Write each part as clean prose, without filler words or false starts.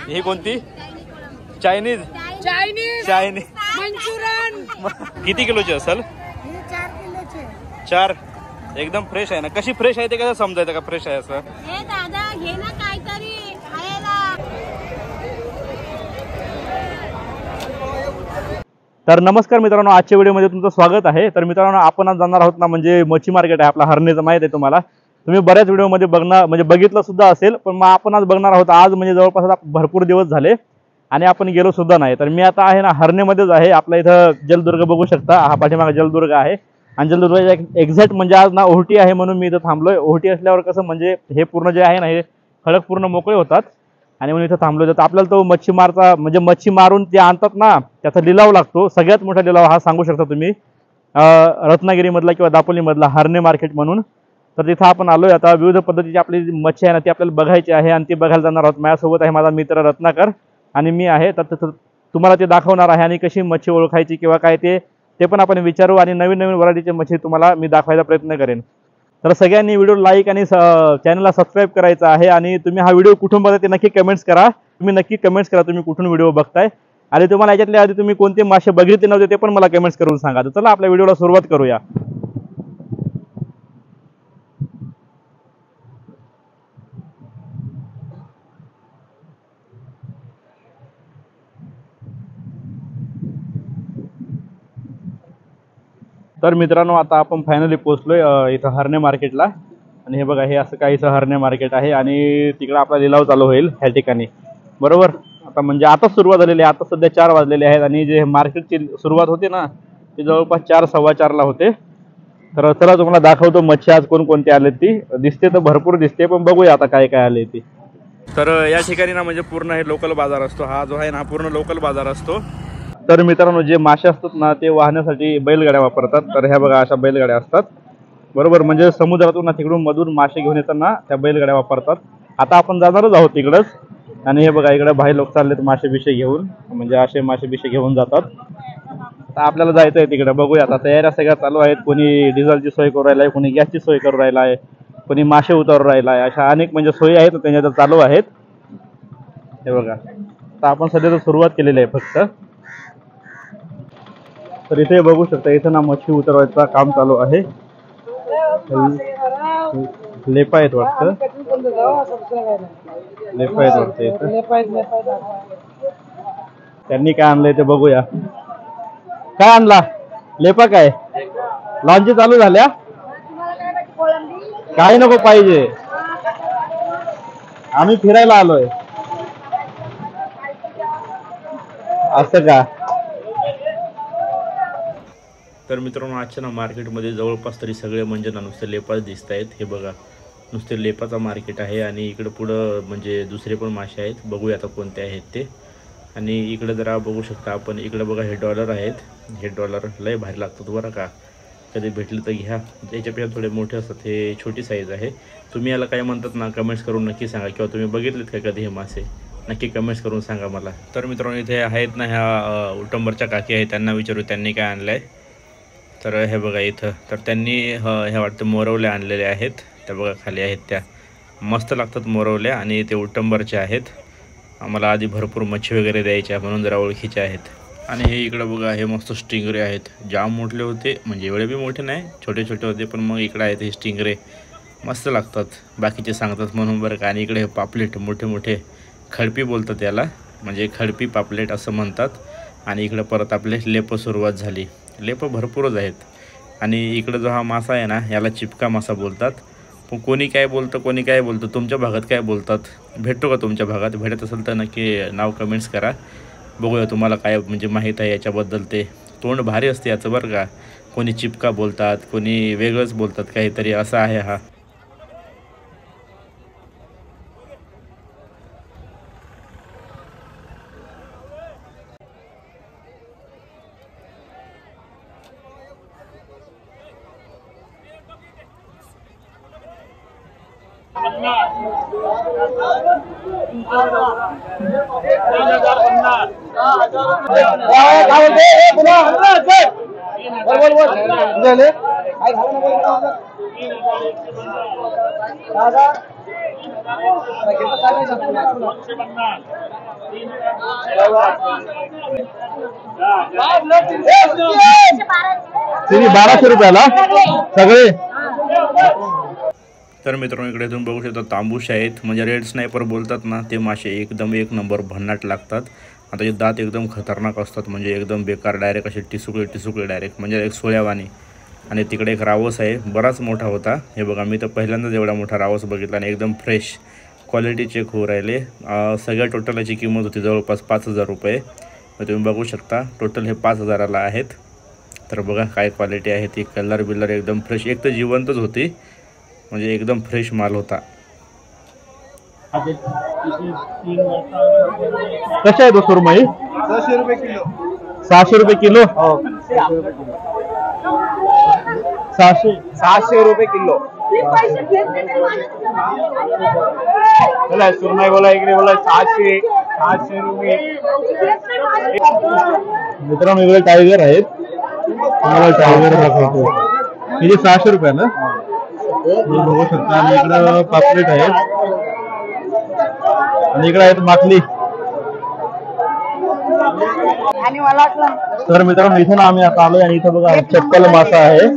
ही कोणती? Chinese Chinese Chinese Manchurian किती किलोची असेल? 4 किलोचे. 4. एकदम फ्रेश आहे ना? कशी फ्रेश आहे ते कसं समजायचं का फ्रेश आहे असं? हे दादा घे ना काहीतरी खायला. तर नमस्कार मित्रांनो, आजच्या व्हिडिओमध्ये तुमचं स्वागत आहे. तर मित्रांनो, आपण आज जाणार आहोत ना, म्हणजे मच्छी मार्केट आहे आपला हरणेचं, माहित आहे तुम्हाला. तुम्ही बऱ्याच व्हिडिओमध्ये बघितलं सुद्धा असेल, पण मग आपण आज बघणार आहोत. आज म्हणजे जवळपास आता भरपूर दिवस झाले आणि आपण गेलो सुद्धा नाही. तर मी आता आहे ना हरणेमध्येच आहे. आपल्या इथं जलदुर्ग बघू शकता, हा पाठीमागे जलदुर्ग आहे. आणि जलदुर्ग एक्झॅक्ट म्हणजे आज ना ओहोटी आहे म्हणून मी इथं थांबलोय. ओहोटी असल्यावर कसं म्हणजे हे पूर्ण जे आहे ना, हे खडक पूर्ण मोकळे होतात आणि म्हणून इथं थांबलोय. तर आपल्याला तो मच्छीमारचा म्हणजे मच्छी मारून ते आणतात ना, त्याचा लिलाव लागतो. सगळ्यात मोठा लिलाव हा सांगू शकता तुम्ही, रत्नागिरीमधला किंवा दापोलीमधला हरणे मार्केट म्हणून. तर तिथं आपण आलोय. आता विविध पद्धतीची आपली मच्छी आहे ना, ती आपल्याला बघायची आहे आणि ती बघायला जाणार आहोत. माझ्यासोबत आहे माझा मित्र रत्नाकर आणि मी आहे. तर तुम्हाला ते दाखवणार आहे आणि कशी मच्छी ओळखायची किंवा काय ते पण आपण विचारू आणि नवीन नवीन व्हरायटीची मच्छी तुम्हाला मी दाखवायचा प्रयत्न करेन. तर सगळ्यांनी व्हिडिओ लाईक आणि चॅनलला सबस्क्राईब करायचं आहे. आणि तुम्ही हा व्हिडिओ कुठून बघताय ते नक्की कमेंट्स करा. तुम्ही नक्की कमेंट्स करा तुम्ही कुठून व्हिडिओ बघताय आणि तुम्हाला याच्यातल्या आधी तुम्ही कोणते मासे बघितले नव्हते ते पण मला कमेंट्स करून सांगा. तर चला आपल्या व्हिडिओला सुरुवात करूया. तर मित्रांनो, आता आपण फायनली पोहोचलोय इथं हरणे मार्केटला. आणि हे बघा, हे असं काहीसं हरणे मार्केट आहे आणि तिकडं आपला लिलाव चालू होईल ह्या ठिकाणी, बरोबर. आता म्हणजे आता सुरुवात झालेली आहे. आता सध्या 4 वाजलेले आहेत आणि जे मार्केटची सुरुवात होते ना, ती जवळपास 4 सव्वा 4ला होते. तर चला तुम्हाला दाखवतो मच्छी आज कोणकोणती आले. ती दिसते तर भरपूर दिसते, पण बघूया आता काय काय आले ती. तर या ठिकाणी ना म्हणजे पूर्ण हे लोकल बाजार असतो. हा जो आहे ना पूर्ण लोकल बाजार असतो. तर मित्रांनो, जे मासे असतात ना ते वाहण्यासाठी बैलगाड्या वापरतात. तर ह्या बघा अशा बैलगाड्या असतात, बरोबर. म्हणजे समुद्रातून ना तिकडून मधून मासे घेऊन येताना त्या बैलगाड्या वापरतात. आता आपण जाणारच आहोत तिकडंच. आणि हे बघा इकडे भाई लोक चाललेत मासे बिशे घेऊन, म्हणजे असे मासे बिशे घेऊन जातात. आता आपल्याला जायचं आहे तिकडे, बघूया. आता तयाऱ्या सगळ्या चालू आहेत. कोणी डिझेलची सोय करू राहिला आहे, कोणी गॅसची सोय करू राहिला आहे, कोणी मासे उतरू राहिला आहे. अशा अनेक म्हणजे सोयी आहेत त्यांच्या चालू आहेत. हे बघा, आता आपण सध्या तर सुरुवात केलेली आहे फक्त. तर इथे बघू शकता, इथं ना मच्छी उतरवायचं काम चालू आहे. लेपा आहेत वाटतं, लेपा आहेत वाटतं इथं. त्यांनी काय आणलंय ते बघूया. काय आणला? लेपा काय? लॉन्ची चालू झाल्या? काय नको पाहिजे, आम्ही फिरायला आलोय. असं का? तर मित्रांनो, आजच्या ना मार्केटमध्ये जवळपास तरी सगळे म्हणजे ना नुसते लेपाच दिसत आहेत. हे बघा, नुसते लेपाचा मार्केट आहे आणि इकडं पुढं म्हणजे दुसरे पण मासे आहेत. बघूया आता कोणते आहेत ते. आणि इकडं जरा बघू शकता आपण, इकडं बघा हे डॉलर आहेत. हे डॉलर लय भारी लागतात बरं का, कधी भेटले तर घ्या. याच्यापेक्षा थोडे मोठे असतात, हे छोटी साईज आहे. तुम्ही याला काय म्हणतात ना कमेंट्स करून नक्की सांगा, किंवा तुम्ही बघितलेत का कधी हे मासे, नक्की कमेंट्स करून सांगा मला. तर मित्रांनो, इथे आहेत ना ह्या उटंबरच्या काकी आहेत, त्यांना विचारू त्यांनी काय आणलं आहे. तर हे बघा इथं, तर त्यांनी हे वाटतं मोरवल्या आणलेल्या आहेत. त्या बघा खाली आहेत, त्या मस्त लागतात मोरवल्या आणि ते उटंबरचे आहेत. आम्हाला आधी भरपूर मच्छी वगैरे द्यायच्या म्हणून जरा ओळखीचे आहेत. आणि हे इकडं बघा, हे मस्त स्टिंगरे आहेत. जाम मोठले होते, म्हणजे एवढे बी मोठे नाही, छोटे छोटे होते. पण मग इकडं आहेत हे स्टिंगरे, मस्त लागतात. बाकीचे सांगतात म्हणून बरं का. आणि इकडे हे पापलेट मोठे मोठे, खडपी बोलतात याला, म्हणजे खडपी पापलेट असं म्हणतात. आणि इकडं परत आपले लेप सुरुवात झाली. लेप भरपूरच आहेत. आणि इकडं जो हा मासा आहे ना, याला चिपका मासा बोलतात. पण कोणी काय बोलतं, कोणी काय बोलतं. तुमच्या भागात काय बोलतात? भेटतो का तुमच्या भागात? भेटत असेल तर नक्की नाव कमेंट्स करा, बघूया तुम्हाला काय म्हणजे माहीत आहे याच्याबद्दल. ते तोंड भारी असते याचं बरं का. कोणी चिपका बोलतात, कोणी वेगळंच बोलतात काहीतरी, असं आहे हा. तिने 1200 रुपयाला सगळे. तर मित्रांनो इकडे तुम्ही बघू शकता तांबूस आहेत, म्हणजे रेड स्नायपर बोलतात ना ते मासे एकदम एक नंबर भन्नाट लागतात. आता त्याचे दात एकदम खतरनाक असतात, म्हणजे एकदम बेकार, डायरेक्ट असे टिसुकळे डायरेक्ट, म्हणजे एक सोळ्यावानी. आणि तिकडे एक रावस आहे, बराच मोठा होता. हे बघा मी तर पहिल्यांदाच एवढा मोठा रावस बघितला आणि एकदम फ्रेश क्वालिटी चेक होऊ राहिले. सगळ्या टोटलाची किंमत होती जवळपास 5000 रुपये. तर तुम्ही बघू शकता टोटल हे 5000ला आहेत. तर बघा काय क्वालिटी आहे ती, कलर बिलर एकदम फ्रेश, एक तर जिवंतच होती, म्हणजे एकदम फ्रेश माल होता. कशा आहे तो सुरमई? 600 रुपये किलो. 600 रुपये किलो. 600 रुपये किलो. बोला सुरमई, बोला इकडे, बोला 600 रुपये. मित्रांनो इकडे टायगर आहेत, तुम्हाला टायगर दाखवतो. किती? 600 रुपये ना. बघू शकता. आणि इकडं पापलेट आहेत आणि इकडे आहेत माकली. तर मित्रांनो इथून आम्ही आता आलोय आणि इथं बघा चप्पल मासा आहे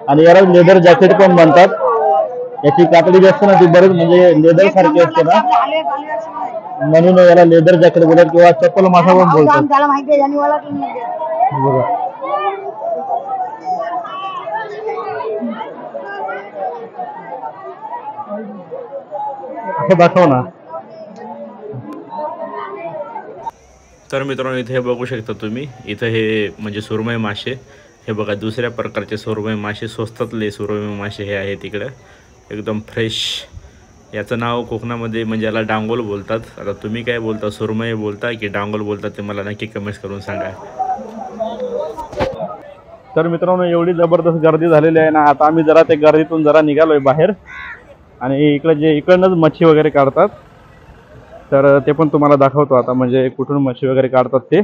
आणि याला लेदर जॅकेट पण म्हणतात. याची कातडी जी असते ना ती बरेच म्हणजे लेदर सारखी असते ना, म्हणून याला लेदर जॅकेट बोलतात किंवा चप्पल मासा पण बोलतात. बघा असं दाखव ना. तर मित्रांनो इथे बघू शकता तुम्ही, इथं हे म्हणजे सुरमई मासे, हे बघा दुसऱ्या प्रकारचे सुरमई मासे, स्वस्तातले सुरमई मासे हे आहेत इकडं, एकदम फ्रेश. याचं नाव कोकणामध्ये म्हणजे याला डांगोल बोलतात. आता तुम्ही काय बोलता, सुरमई बोलता की डांगोल बोलता, ते मला नक्की कमेंट्स करून सांगा. तर मित्रांनो एवढी जबरदस्त गर्दी झालेली आहे ना, आता आम्ही जरा त्या गर्दीतून जरा निघालोय बाहेर आणि इकडनंच मच्छी वगैरे काढतात. तर ते पण तुम्हाला दाखवतो आता, म्हणजे कुठून मच्छी वगैरे काढतात ते.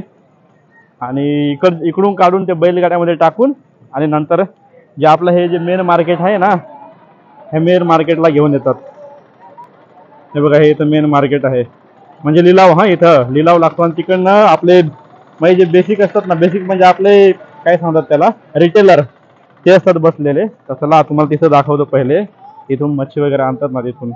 आणि इकडून काढून ते बैलगाड्यामध्ये टाकून आणि नंतर जे आपलं हे जे मेन मार्केट आहे ना, हे मेन मार्केटला घेऊन येतात. हे बघा हे इथं मेन मार्केट आहे, म्हणजे लिलाव. हा इथं लिलाव लागतो आणि तिकडनं आपले म्हणजे जे बेसिक असतात ना, बेसिक म्हणजे आपले काय सांगतात त्याला, रिटेलर, ते असतात बसलेले. तर चला तुम्हाला तिथं दाखवतो. पहिले इथून मच्छी वगैरे आणतात ना तिथून.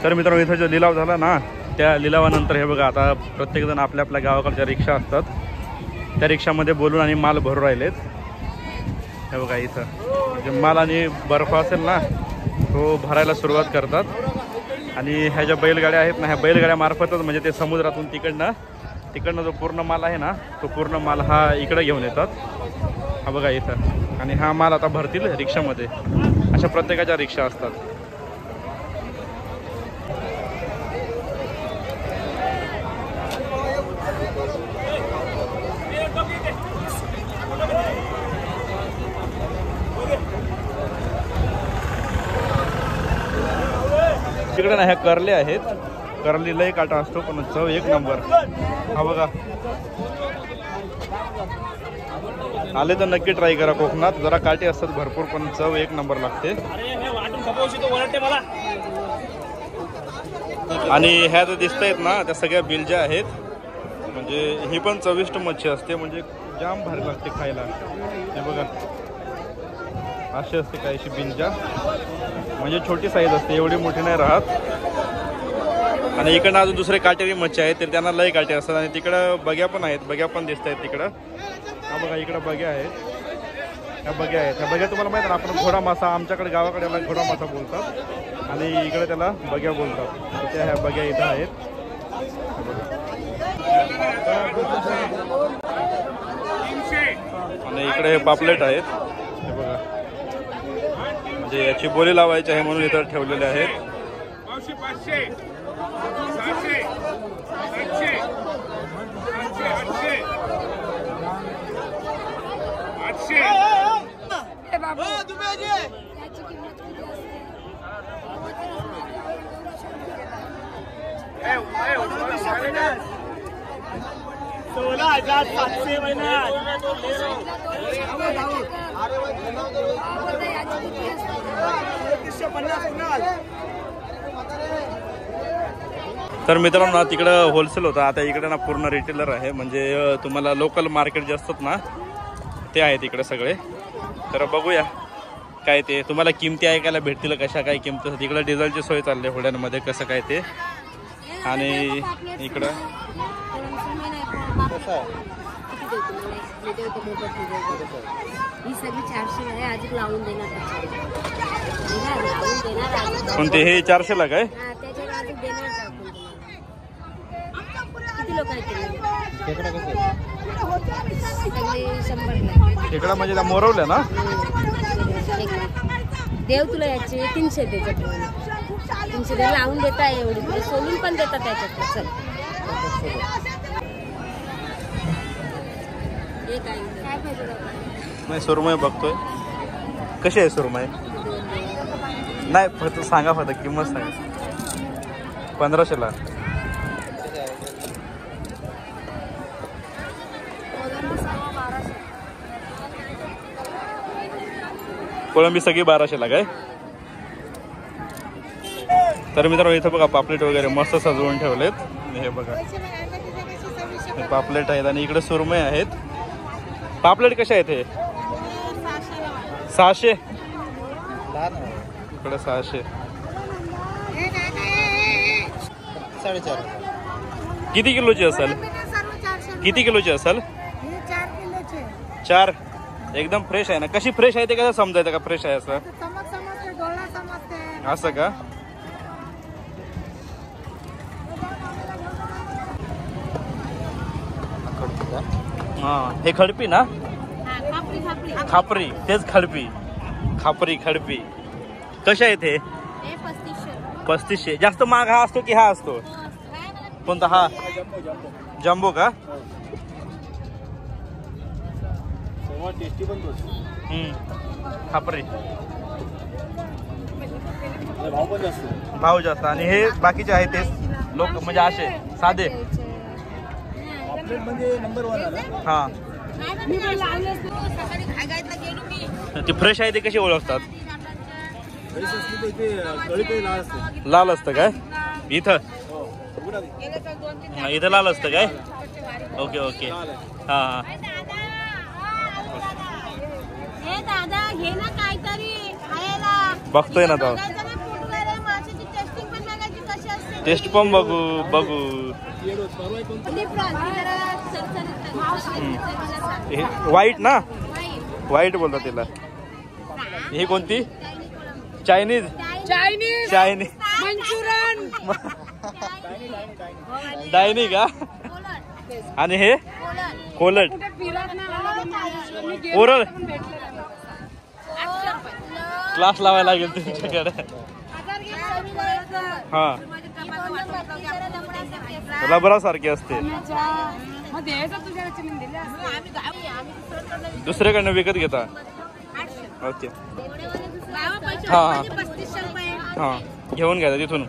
तर मित्रांनो इथं जो लिलाव झाला ना, त्या लिलावानंतर हे बघा आता प्रत्येकजण आपल्या आपल्या गावाकडच्या रिक्षा असतात, त्या रिक्षामध्ये बोलून आणि माल भरू राहिलेत. हे बघा इथं जे माल आणि बर्फ असेल ना तो भरायला सुरुवात करतात. आणि ह्या ज्या बैलगाड्या आहेत ना, ह्या बैलगाड्यामार्फतच म्हणजे ते समुद्रातून तिकडनं जो पूर्ण माल आहे ना, तो पूर्ण माल हा इकडे घेऊन येतात. हा बघा इथं. आणि हा माल आता भरतील रिक्षामध्ये. अशा प्रत्येकाच्या रिक्षा असतात. तिकडे ना ह्या करले आहेत, करली लय काटा असतो पण चव एक नंबर. हा बघा, आले तर नक्की ट्राय करा. कोकणात जरा काटे असतात भरपूर पण चव एक नंबर लागते. आणि ह्या जर दिसत आहेत ना त्या सगळ्या बिलज्या आहेत, म्हणजे ही पण चविष्ट मच्छी असते, म्हणजे जाम भारी लागते खायला. हे बघा अशी असते काहीशी बिलजा, म्हणजे छोटी साईज असते, एवढी मोठी नाही राहत. आणि इकडनं अजून दुसरे काटेरी मच्छी आहेत, तर त्यांना लय काटे असतात. आणि तिकडं बग्या पण आहेत, बग्या पण दिसत आहेत तिकडं. हा बघा इकडं बग्या आहेत, ह्या बग्या आहेत. ह्या बग्या तुम्हाला माहिती ना, आपण घोडा मासा, आमच्याकडे गावाकडे याला घोडा मासा बोलतात आणि इकडे त्याला बग्या बोलतात. तर त्या ह्या बग्या इथं आहेत. आणि इकडे हे पापलेट आहेत. हे बघा, म्हणजे याची बोली लावायची आहे म्हणून इथं ठेवलेले आहेत. तर मित्रांनो तिकडं होलसेल होतं, आता इकडे ना पूर्ण रिटेलर आहे. म्हणजे तुम्हाला लोकल मार्केट जे असतात ना ते आहेत इकडे सगळे. तर बघूया काय ते तुम्हाला किमती ऐकायला भेटतील, कशा काय किमती. तिकडे डिझेलची सोय चालली आहे होड्यांमध्ये, कसं काय ते. आणि इकडं ही सगळी 400 आहे. अजून लावून देणार कोणते हे 400 ला काय? त्याच्यावर अजून देणार किती लोक आहेत सगळे 100 इकडं म्हणजे त्या मोरवल्या ना. देव तुला याचे 300 त्याच्यात 300 दे लावून देता एवढी तुला सोलून पण देतात त्याच्यात. चल काय पाहिजे नाही सुरमई बघतोय. कशी आहे सुरमई? नाही फक्त सांगा, फक्त किंमत सांगा. 1500 ला. कोळंबी सगळी 1200 ला काय? तर मित्रांनो इथं बघा पापलेट वगैरे मस्त सजवून ठेवलेत. हे बघा हे पापलेट आहेत आणि इकडे सुरमई आहेत. पापलेट कशा आहेत हे? 600. इकडे 600. 4.5. किती किलोची असेल? किती किलोची असेल? 4 किलोचे 4. एकदम फ्रेश आहे ना. कशी फ्रेश आहे ते कसं समजायचं का फ्रेश आहे असं? समजते डोळा समजते. असं का? हा हे खडपी ना. खापरी तेच खडपी. खापरी खडपी कशा आहेत हे? 3500. जास्त महाग हा असतो की हा असतो? कोणता? हा जम्बो का? खापरी भाव जास्त. आणि हे बाकीचे आहेत ते लोक म्हणजे असे साधे. हा ती फ्रेश आहे ते कशी ओळखतात? लाल असतं काय इथं? इथं लाल असतं काय? Okay okay. हा हा दादा घे ना काहीतरी खायला. बघतोय ना तो. टेस्ट पण बघू बघू. व्हाईट ना, व्हाईट बोलतात तिला. ही कोणती? Chinese. Chinese Chinese Manchurian tiny का? आणि हे कोलट. ओरल क्लास लावायला लागेल तुमच्याकडे. हा रबरा सारखी असते. दुसऱ्याकडनं विकत घेता? ओके. हा हा हा घेऊन घ्या तिथून.